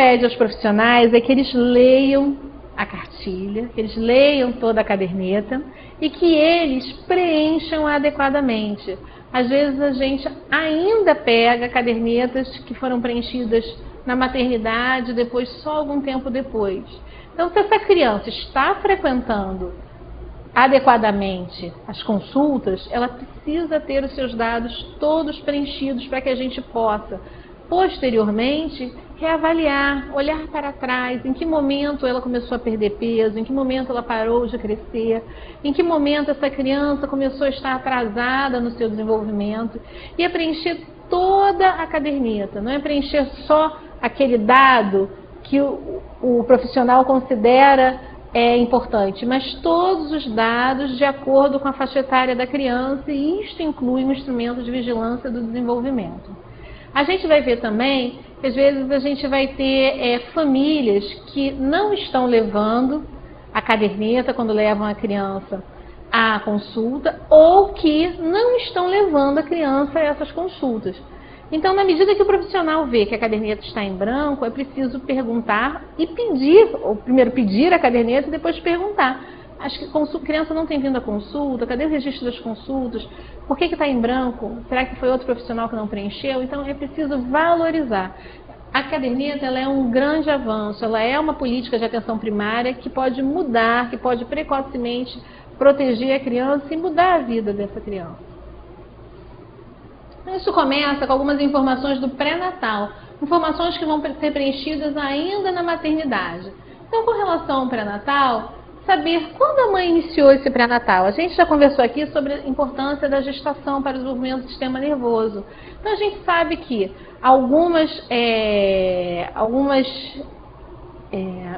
pede aos profissionais é que eles leiam a cartilha, que eles leiam toda a caderneta e que eles preencham adequadamente. Às vezes a gente ainda pega cadernetas que foram preenchidas na maternidade, depois só algum tempo depois. Então, se essa criança está frequentando adequadamente as consultas, ela precisa ter os seus dados todos preenchidos para que a gente possa, posteriormente, reavaliar, olhar para trás, em que momento ela começou a perder peso, em que momento ela parou de crescer, em que momento essa criança começou a estar atrasada no seu desenvolvimento, e é preencher toda a caderneta, não é preencher só aquele dado que o profissional considera importante, mas todos os dados de acordo com a faixa etária da criança, e isto inclui um instrumento de vigilância do desenvolvimento. A gente vai ver também que às vezes a gente vai ter famílias que não estão levando a caderneta quando levam a criança à consulta, ou que não estão levando a criança a essas consultas. Então, na medida que o profissional vê que a caderneta está em branco, é preciso perguntar e pedir, ou primeiro pedir a caderneta e depois perguntar. Acho que a criança não tem vindo à consulta, cadê o registro das consultas? Por que está em branco? Será que foi outro profissional que não preencheu? Então, é preciso valorizar. A caderneta, ela é um grande avanço, ela é uma política de atenção primária que pode mudar, que pode precocemente proteger a criança e mudar a vida dessa criança. Isso começa com algumas informações do pré-natal, informações que vão ser preenchidas ainda na maternidade. Então, com relação ao pré-natal, saber quando a mãe iniciou esse pré-natal. A gente já conversou aqui sobre a importância da gestação para o desenvolvimento do sistema nervoso. Então, a gente sabe que algumas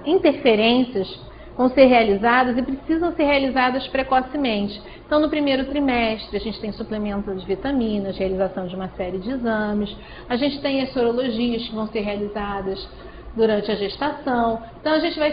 interferências vão ser realizadas e precisam ser realizadas precocemente. Então, no primeiro trimestre, a gente tem suplemento de vitaminas, realização de uma série de exames, a gente tem as sorologias que vão ser realizadas durante a gestação. Então, a gente vai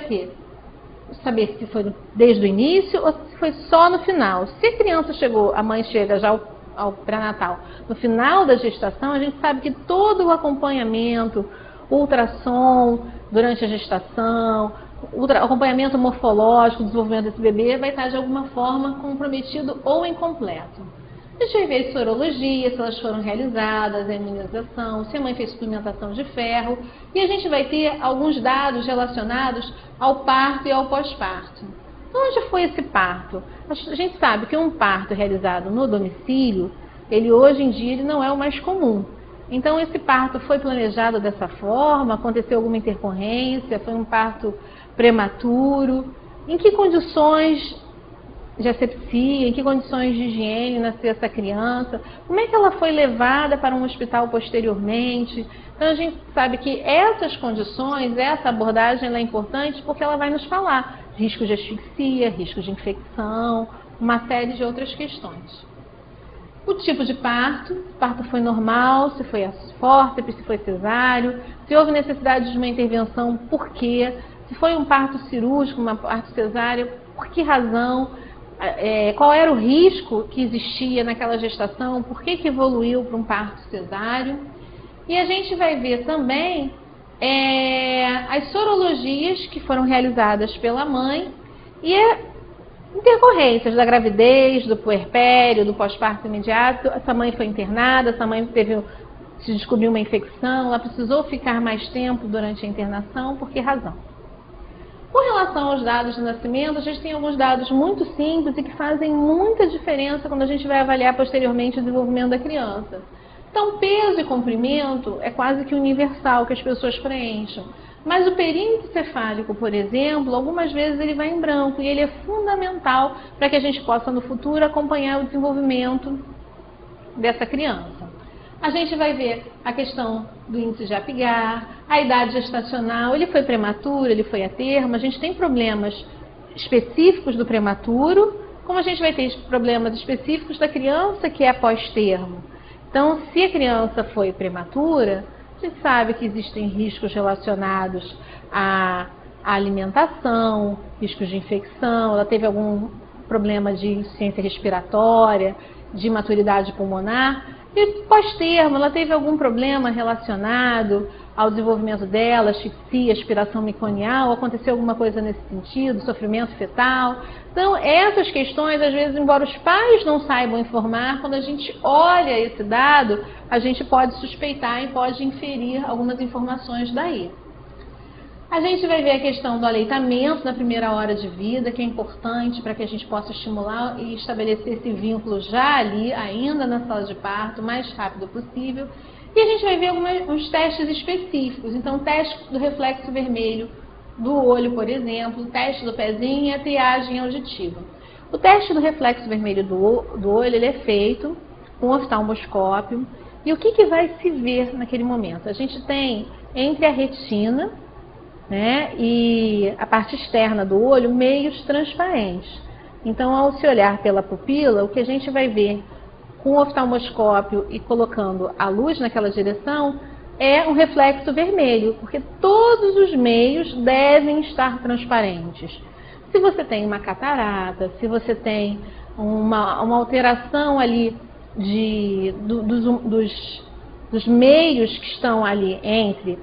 saber se foi desde o início ou se foi só no final. Se a criança a mãe chega já ao pré-natal no final da gestação, a gente sabe que todo o acompanhamento, o ultrassom durante a gestação, o acompanhamento morfológico do desenvolvimento desse bebê vai estar de alguma forma comprometido ou incompleto. A gente vai ver as sorologias, se elas foram realizadas, a imunização, se a mãe fez suplementação de ferro, e a gente vai ter alguns dados relacionados ao parto e ao pós-parto. Então, onde foi esse parto? A gente sabe que um parto realizado no domicílio, ele hoje em dia ele não é o mais comum. Então, esse parto foi planejado dessa forma, aconteceu alguma intercorrência, foi um parto prematuro, em que condições de asepsia, em que condições de higiene nasceu essa criança, como é que ela foi levada para um hospital posteriormente. Então, a gente sabe que essas condições, essa abordagem ela é importante porque ela vai nos falar risco de asfixia, risco de infecção, uma série de outras questões. O tipo de parto, se o parto foi normal, se foi fórceps, se foi cesáreo, se houve necessidade de uma intervenção, por quê? Se foi um parto cirúrgico, um parto cesáreo, por que razão? Qual era o risco que existia naquela gestação? Por que evoluiu para um parto cesáreo? E a gente vai ver também as sorologias que foram realizadas pela mãe e intercorrências da gravidez, do puerpério, do pós-parto imediato. Essa mãe foi internada, essa mãe se descobriu uma infecção, ela precisou ficar mais tempo durante a internação, por que razão? Com relação aos dados de nascimento, a gente tem alguns dados muito simples e que fazem muita diferença quando a gente vai avaliar posteriormente o desenvolvimento da criança. Então, peso e comprimento é quase que universal que as pessoas preencham. Mas o perímetro cefálico, por exemplo, algumas vezes ele vai em branco e ele é fundamental para que a gente possa no futuro acompanhar o desenvolvimento dessa criança. A gente vai ver a questão do índice de Apgar, a idade gestacional, ele foi prematuro, ele foi a termo, a gente tem problemas específicos do prematuro, como a gente vai ter problemas específicos da criança que é pós-termo. Então, se a criança foi prematura, a gente sabe que existem riscos relacionados à alimentação, riscos de infecção, ela teve algum problema de insuficiência respiratória, de maturidade pulmonar. E pós-termo, ela teve algum problema relacionado ao desenvolvimento dela, asfixia, aspiração meconial, aconteceu alguma coisa nesse sentido, sofrimento fetal. Então, essas questões, às vezes, embora os pais não saibam informar, quando a gente olha esse dado, a gente pode suspeitar e pode inferir algumas informações daí. A gente vai ver a questão do aleitamento na primeira hora de vida, que é importante para que a gente possa estimular e estabelecer esse vínculo já ali, ainda na sala de parto, o mais rápido possível. E a gente vai ver alguns testes específicos. Então, o teste do reflexo vermelho do olho, por exemplo, o teste do pezinho e a triagem auditiva. O teste do reflexo vermelho do olho, ele é feito com oftalmoscópio. E o que vai se ver naquele momento? A gente tem entre a retina, né, e a parte externa do olho, meios transparentes. Então, ao se olhar pela pupila, o que a gente vai ver com o oftalmoscópio e colocando a luz naquela direção é um reflexo vermelho, porque todos os meios devem estar transparentes. Se você tem uma catarata, se você tem uma alteração ali dos meios que estão ali entre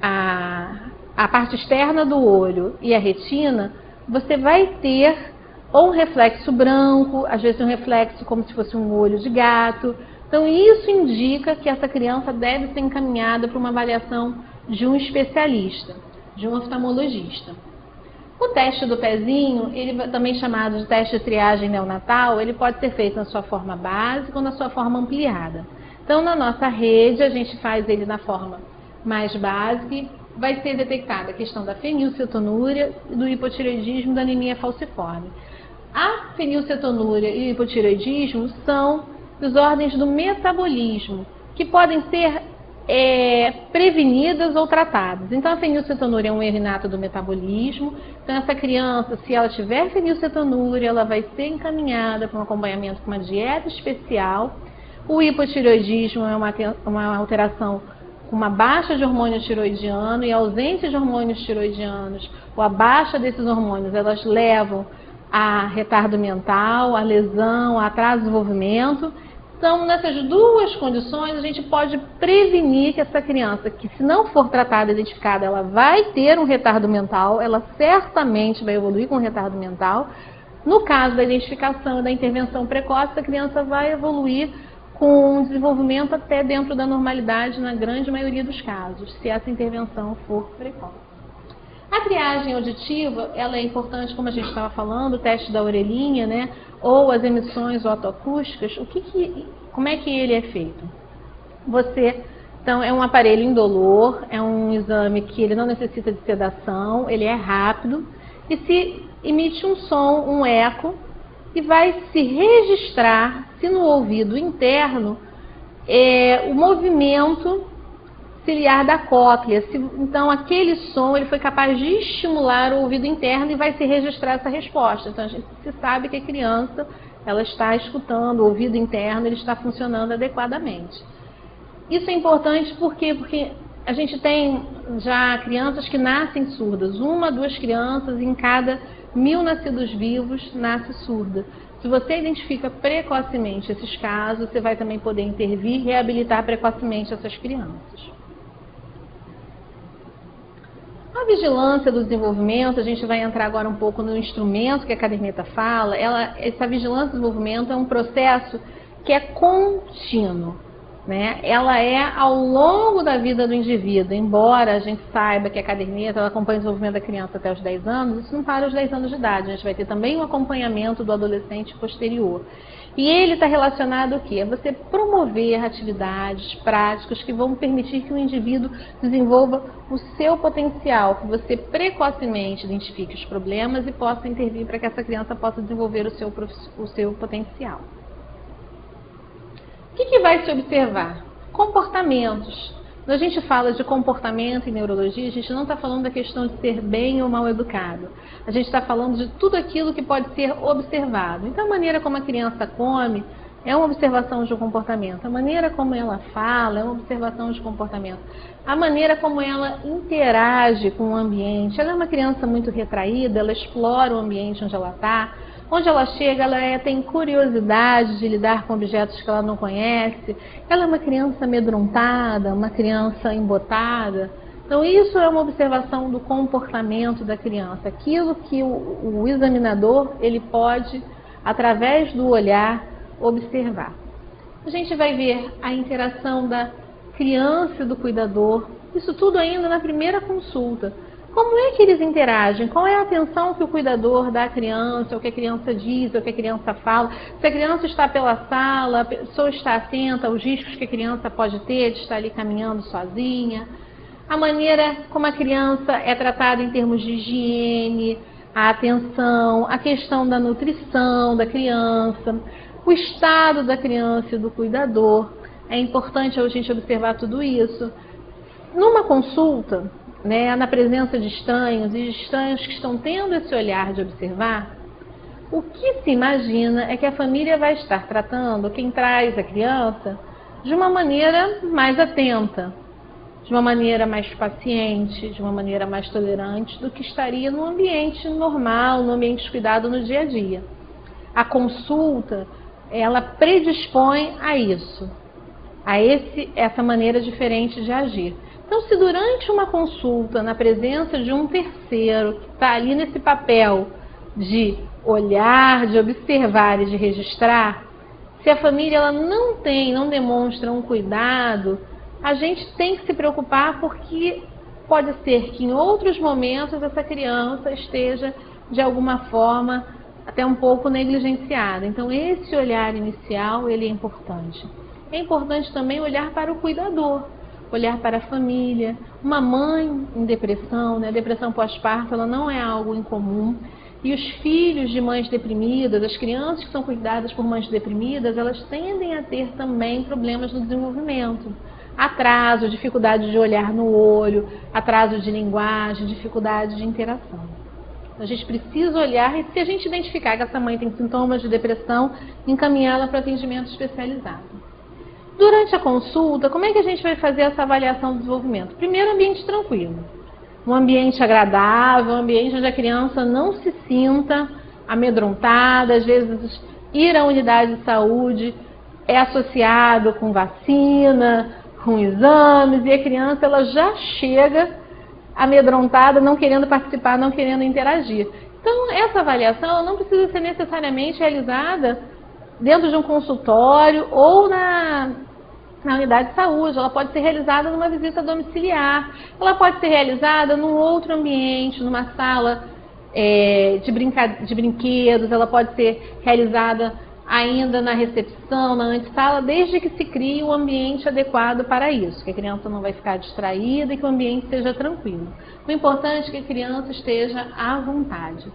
a parte externa do olho e a retina, você vai ter ou um reflexo branco, às vezes um reflexo como se fosse um olho de gato. Então, isso indica que essa criança deve ser encaminhada para uma avaliação de um especialista, de um oftalmologista. O teste do pezinho, ele também chamado de teste de triagem neonatal, ele pode ser feito na sua forma básica ou na sua forma ampliada. Então, na nossa rede, a gente faz ele na forma mais básica. Vai ser detectada a questão da fenilcetonúria, do hipotireoidismo e da anemia falciforme. A fenilcetonúria e o hipotireoidismo são desordens do metabolismo, que podem ser prevenidas ou tratadas. Então, a fenilcetonúria é um erro inato do metabolismo. Então, essa criança, se ela tiver fenilcetonúria, ela vai ser encaminhada para um acompanhamento com uma dieta especial. O hipotireoidismo é uma alteração com uma baixa de hormônio tiroidiano e ausência de hormônios tiroidianos, ou a baixa desses hormônios, elas levam a retardo mental, a lesão, a atraso de desenvolvimento. Então, nessas duas condições, a gente pode prevenir que essa criança, que se não for tratada e identificada, ela vai ter um retardo mental, ela certamente vai evoluir com um retardo mental. No caso da identificação e da intervenção precoce, a criança vai evoluir com um desenvolvimento até dentro da normalidade na grande maioria dos casos, se essa intervenção for precoce. A triagem auditiva, ela é importante, como a gente estava falando, o teste da orelhinha, né, ou as emissões otoacústicas. Como é que ele é feito? Então, é um aparelho indolor, é um exame que ele não necessita de sedação, ele é rápido e se emite um som, um eco, e vai se registrar, se no ouvido interno, o movimento ciliar da cóclea. Então, aquele som ele foi capaz de estimular o ouvido interno e vai se registrar essa resposta. Então, a gente sabe que a criança ela está escutando, o ouvido interno ele está funcionando adequadamente. Isso é importante porque a gente tem já crianças que nascem surdas. 1 a 2 crianças em cada 1000 nascidos vivos nasce surda. Se você identifica precocemente esses casos, você vai também poder intervir e reabilitar precocemente essas crianças. A vigilância do desenvolvimento, a gente vai entrar agora um pouco no instrumento que a caderneta fala. Essa vigilância do desenvolvimento é um processo que é contínuo, né? Ela é ao longo da vida do indivíduo, embora a gente saiba que a caderneta ela acompanha o desenvolvimento da criança até os 10 anos, isso não para os 10 anos de idade, a gente vai ter também um acompanhamento do adolescente posterior. E ele está relacionado ao quê? A você promover atividades práticas que vão permitir que o indivíduo desenvolva o seu potencial, que você precocemente identifique os problemas e possa intervir para que essa criança possa desenvolver o seu potencial. O que vai se observar? Comportamentos. Quando a gente fala de comportamento em neurologia, a gente não está falando da questão de ser bem ou mal educado. A gente está falando de tudo aquilo que pode ser observado. Então, a maneira como a criança come é uma observação de um comportamento. A maneira como ela fala é uma observação de comportamento. A maneira como ela interage com o ambiente. Ela é uma criança muito retraída, ela explora o ambiente onde ela está. Onde ela chega, ela tem curiosidade de lidar com objetos que ela não conhece. Ela é uma criança amedrontada, uma criança embotada. Então, isso é uma observação do comportamento da criança. Aquilo que o examinador ele pode, através do olhar, observar. A gente vai ver a interação da criança e do cuidador. Isso tudo ainda na primeira consulta. Como é que eles interagem? Qual é a atenção que o cuidador dá à criança, o que a criança diz, o que a criança fala? Se a criança está pela sala, a pessoa está atenta aos riscos que a criança pode ter de estar ali caminhando sozinha. A maneira como a criança é tratada em termos de higiene, a atenção, a questão da nutrição da criança, o estado da criança e do cuidador. É importante a gente observar tudo isso. Numa consulta, na presença de estranhos e de estranhos que estão tendo esse olhar de observar, o que se imagina é que a família vai estar tratando quem traz a criança de uma maneira mais atenta, de uma maneira mais paciente, de uma maneira mais tolerante do que estaria no ambiente normal, no ambiente de cuidado no dia a dia. A consulta, ela predispõe a isso, a essa maneira diferente de agir. Então, se durante uma consulta, na presença de um terceiro, que está ali nesse papel de olhar, de observar e de registrar, se a família ela não demonstra um cuidado, a gente tem que se preocupar porque pode ser que em outros momentos essa criança esteja, de alguma forma, até um pouco negligenciada. Então, esse olhar inicial, ele é importante. É importante também olhar para o cuidador, olhar para a família. Uma mãe em depressão, a depressão pós-parto, ela não é algo incomum. E os filhos de mães deprimidas, as crianças que são cuidadas por mães deprimidas, elas tendem a ter também problemas no desenvolvimento. Atraso, dificuldade de olhar no olho, atraso de linguagem, dificuldade de interação. A gente precisa olhar e, se a gente identificar que essa mãe tem sintomas de depressão, encaminhá-la para atendimento especializado. Durante a consulta, como é que a gente vai fazer essa avaliação do desenvolvimento? Primeiro, ambiente tranquilo. Um ambiente agradável, um ambiente onde a criança não se sinta amedrontada. Às vezes, ir à unidade de saúde é associado com vacina, com exames, e a criança ela já chega amedrontada, não querendo participar, não querendo interagir. Então, essa avaliação ela não precisa ser necessariamente realizada dentro de um consultório ou na unidade de saúde. Ela pode ser realizada numa visita domiciliar, ela pode ser realizada num outro ambiente, numa sala de brinquedos, ela pode ser realizada ainda na recepção, na antessala, desde que se crie um ambiente adequado para isso, que a criança não vai ficar distraída e que o ambiente seja tranquilo. O importante é que a criança esteja à vontade.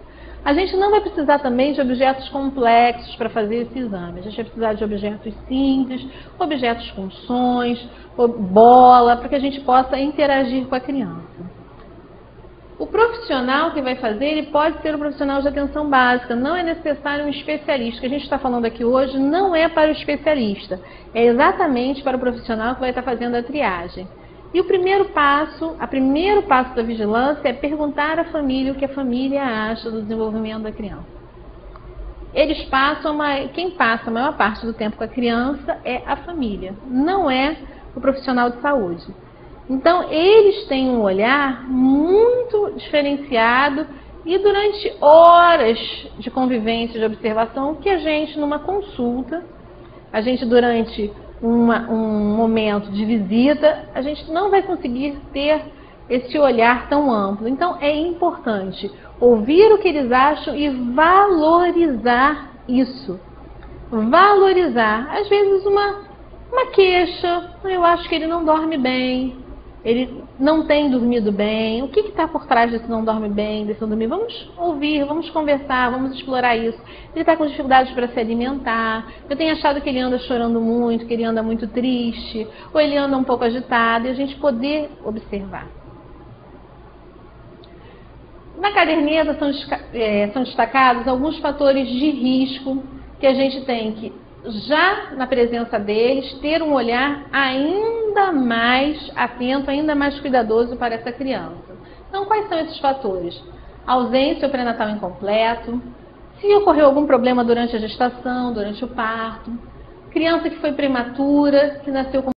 A gente não vai precisar também de objetos complexos para fazer esse exame. A gente vai precisar de objetos simples, objetos com sons, bola, para que a gente possa interagir com a criança. O profissional que vai fazer, ele pode ser um profissional de atenção básica, não é necessário um especialista. O que a gente está falando aqui hoje não é para o especialista, é exatamente para o profissional que vai estar fazendo a triagem. E o primeiro passo da vigilância é perguntar à família o que a família acha do desenvolvimento da criança. Quem passa a maior parte do tempo com a criança é a família, não é o profissional de saúde. Então, eles têm um olhar muito diferenciado e durante horas de convivência, de observação, que a gente, numa consulta, durante um momento de visita, a gente não vai conseguir ter esse olhar tão amplo. Então, é importante ouvir o que eles acham e valorizar isso. Valorizar. Às vezes, uma queixa, eu acho que ele não dorme bem, ele não tem dormido bem, o que está por trás desse não dorme bem, desse não dormir? Vamos ouvir, vamos conversar, vamos explorar isso. Ele está com dificuldades para se alimentar, eu tenho achado que ele anda chorando muito, que ele anda muito triste, ou ele anda um pouco agitado, e a gente poder observar. Na caderneta são destacados alguns fatores de risco que a gente tem que, já na presença deles, ter um olhar ainda mais atento, ainda mais cuidadoso para essa criança. Então, quais são esses fatores? Ausência ou pré-natal incompleto, Se ocorreu algum problema durante a gestação, durante o parto, criança que foi prematura, que nasceu com